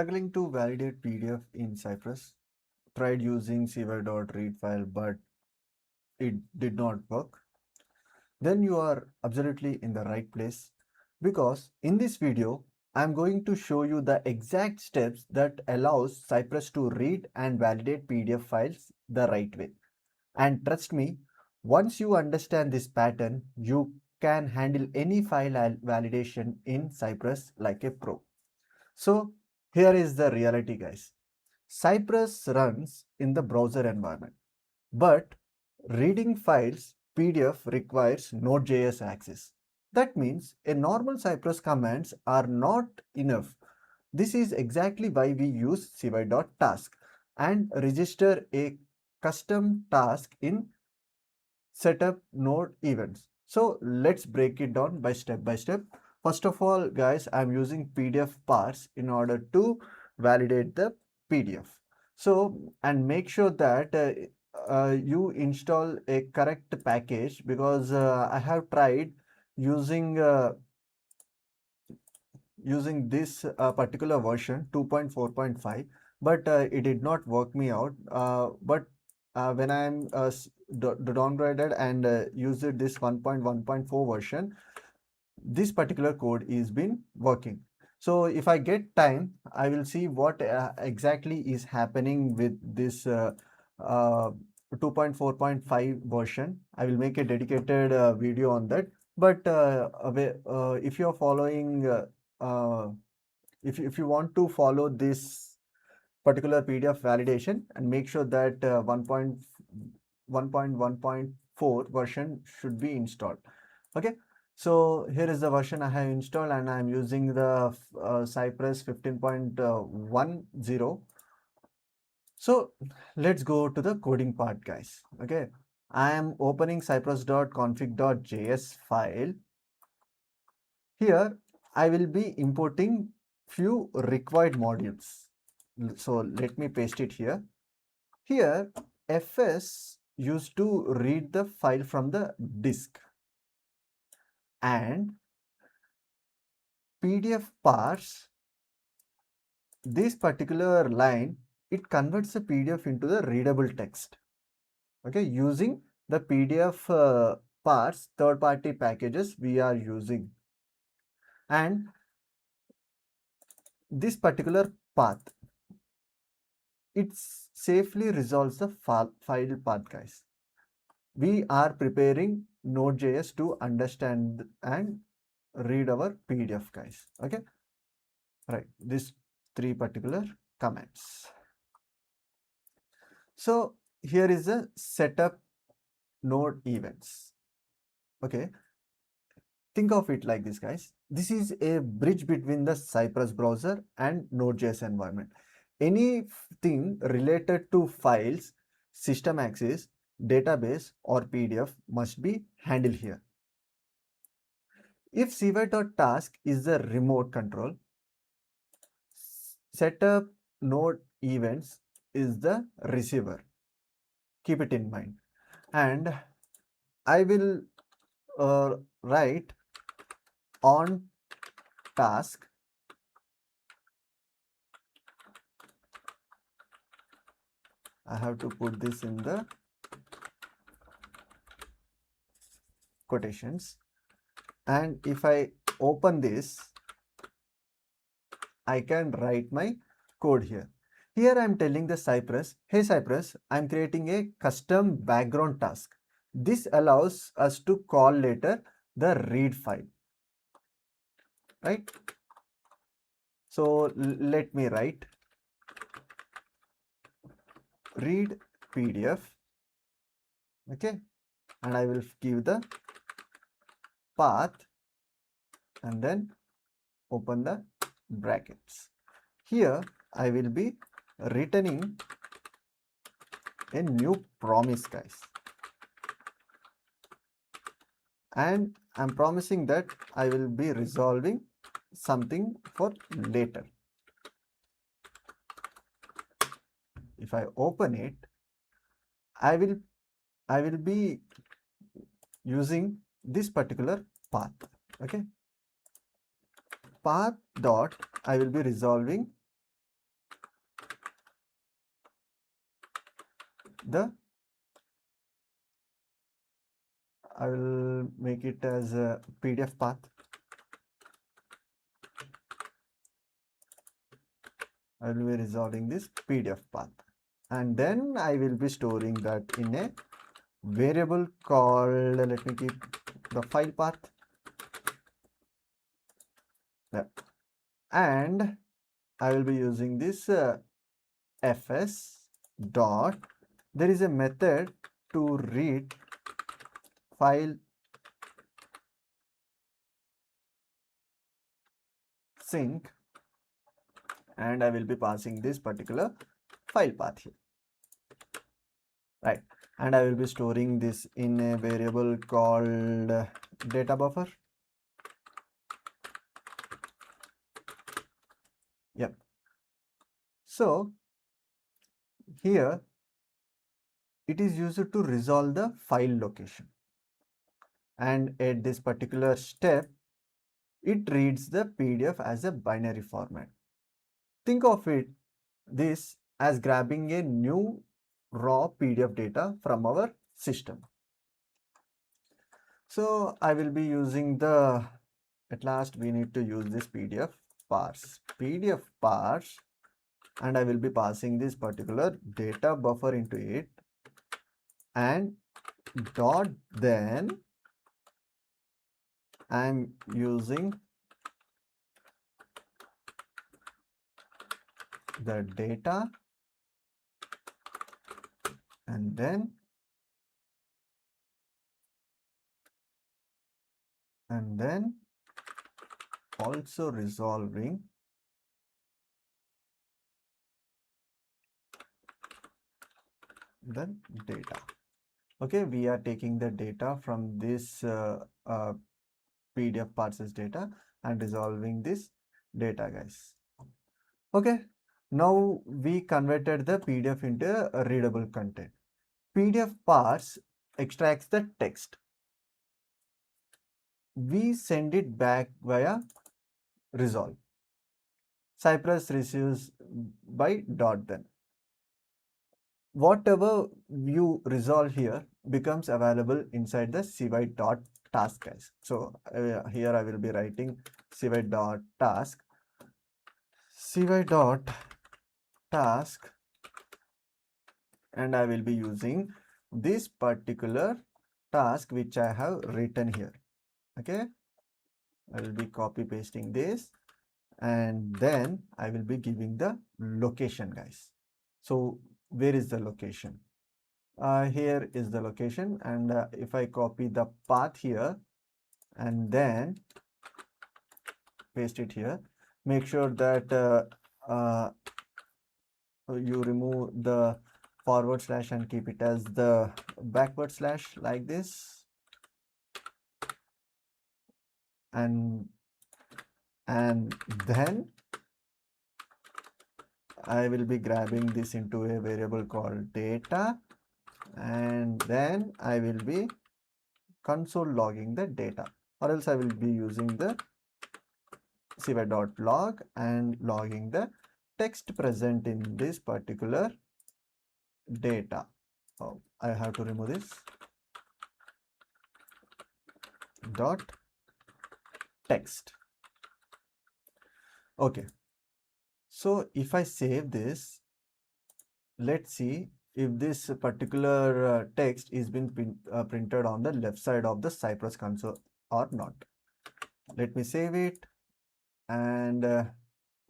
Struggling to validate PDF in Cypress. Tried using cy.read file, but it did not work. Then you are absolutely in the right place, because in this video I'm going to show you the exact steps that allows Cypress to read and validate PDF files the right way. And trust me, once you understand this pattern, you can handle any file validation in Cypress like a pro. So here is the reality, guys. Cypress runs in the browser environment, but reading files PDF requires Node.js access. That means a normal Cypress commands are not enough. This is exactly why we use cy.task and register a custom task in setupNodeEvents. So let's break it down by step. First of all, guys, I'm using PDF parse in order to validate the PDF. So, and make sure that you install a correct package, because I have tried using using this particular version 2.4.5, but it did not work me out. But when I'm downgraded and used this 1.1.4 version, this particular code is been working. So if I get time, I will see what exactly is happening with this 2.4.5 version. I will make a dedicated video on that. But if you're following uh, if you want to follow this particular PDF validation, and make sure that 1.1.4 version should be installed. Okay, so here is the version I have installed, and I'm using the Cypress 15.10. So let's go to the coding part, guys. Okay, I am opening cypress.config.js file. Here I will be importing few required modules. So let me paste it here. Here fs used to read the file from the disk, and PDF parse, this particular line, it converts the PDF into the readable text. Okay, using the PDF parse third-party packages we are using, and this particular path, it safely resolves the file path, guys. We are preparing Node.js to understand and read our PDF, guys. Okay, right, these three particular commands. So here is a setup node events. Okay, think of it like this, guys. This is a bridge between the Cypress browser and Node.js environment. Anything related to files, system access, database, or PDF must be handled here. If cy.task is the remote control, setup node events is the receiver. Keep it in mind. And I will write on task. I have to put this in the quotations. And if I open this, I can write my code here. Here I'm telling the Cypress, hey Cypress, I'm creating a custom background task. This allows us to call later the read file, right? So let me write read PDF, okay, and I will give the path and then open the brackets. Here I will be returning a new promise, guys, and I'm promising that I will be resolving something for later. If I open it, I will be using this particular path. Okay, path dot I will be resolving the, I will make it as a PDF path. I will be resolving this PDF path, and then I will be storing that in a variable called, let me keep the file path. Yeah. And I will be using this fs dot, there is a method to read file sync, and I will be passing this particular file path here, right? And I will be storing this in a variable called data buffer. Yep. So here it is used to resolve the file location, and at this particular step it reads the PDF as a binary format. Think of it this as grabbing a new raw PDF data from our system. So I will be using the, at last we need to use this PDF parse, and I will be passing this particular data buffer into it, and dot, then I am using the data, and then also resolving the data. Okay, we are taking the data from this PDF parses data and resolving this data, guys. Okay, now we converted the PDF into a readable content. PDF parse extracts the text. We send it back via resolve. Cypress receives by dot, then whatever you resolve here becomes available inside the cy.task, guys. So here I will be writing cy.task, cy.task, and I will be using this particular task which I have written here. Okay, I will be copy pasting this, and then I will be giving the location, guys. So where is the location? Here is the location, and if I copy the path here and then paste it here, make sure that you remove the forward slash and keep it as the backward slash like this, and then I will be grabbing this into a variable called data, and then I will be console logging the data, or else I will be using the cy.log and logging the text present in this particular data. Oh, I have to remove this dot text. Okay, so if I save this, let's see if this particular text is been printed on the left side of the Cypress console or not. Let me save it, and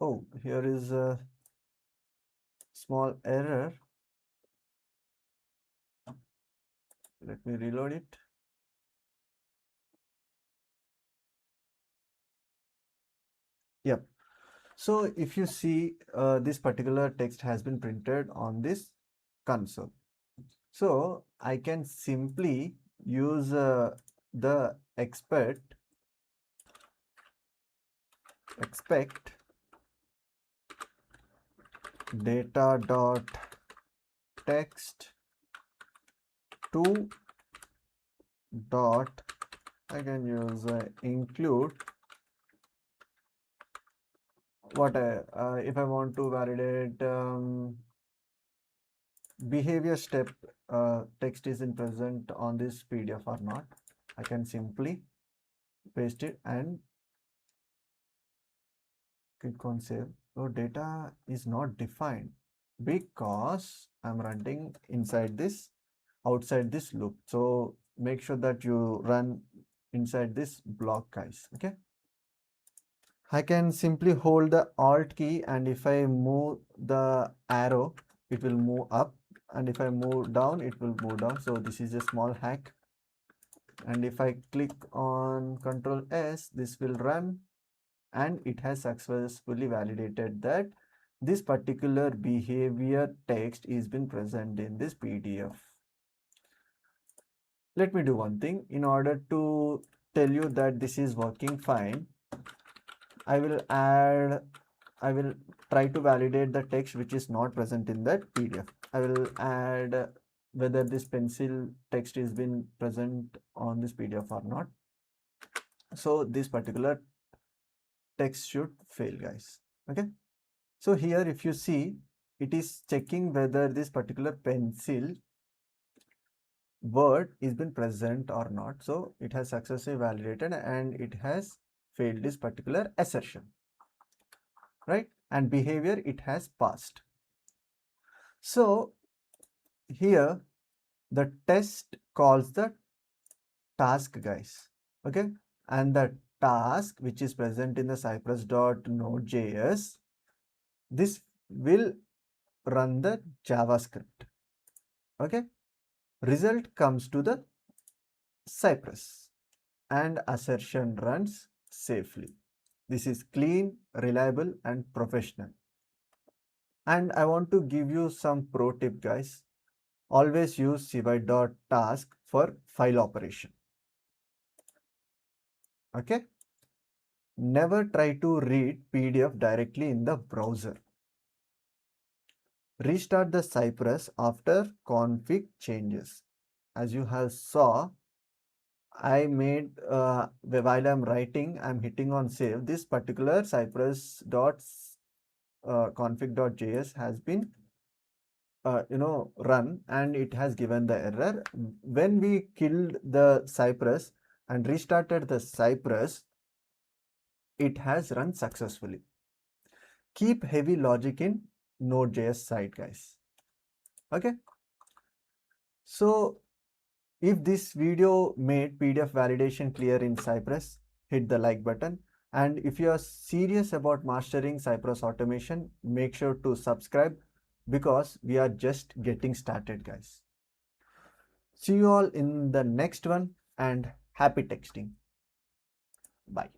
oh, here is a small error. Let me reload it. Yep. So if you see this particular text has been printed on this console. So I can simply use the expect data dot text to dot, I can use include what I if I want to validate behavior step text is in present on this PDF or not, I can simply paste it and click on save. So data is not defined because I'm running outside this loop. So make sure that you run inside this block, guys. Okay. I can simply hold the Alt key, and if I move the arrow, it will move up, and if I move down, it will move down. So this is a small hack. And if I click on Control S, this will run, and it has successfully validated that this particular behavior text is been present in this PDF. Let me do one thing. In order to tell you that this is working fine, I will try to validate the text which is not present in that PDF. I will add whether this pencil text is been present on this PDF or not. So this particular text should fail, guys. Okay. So here, if you see, it is checking whether this particular pencil word is been present or not. So it has successfully validated and it has failed this particular assertion, right? And behavior it has passed. So here the test calls the task, guys. Okay. And the task which is present in the Cypress.Node.js, this will run the JavaScript. Okay. Result comes to the Cypress and assertion runs safely. This is clean, reliable, and professional. And I want to give you some pro tip, guys. Always use cy.task for file operation. Okay. Never try to read PDF directly in the browser. Restart the Cypress after config changes. As you have saw, I made while I'm writing, I'm hitting on save. This particular Cypress config.js has been run, and it has given the error. When we killed the Cypress and restarted the Cypress, it has run successfully. Keep heavy logic in Node.js side, guys. Okay. So if this video made PDF validation clear in Cypress, hit the like button. And if you are serious about mastering Cypress automation, make sure to subscribe because we are just getting started, guys. See you all in the next one, and happy texting. Bye.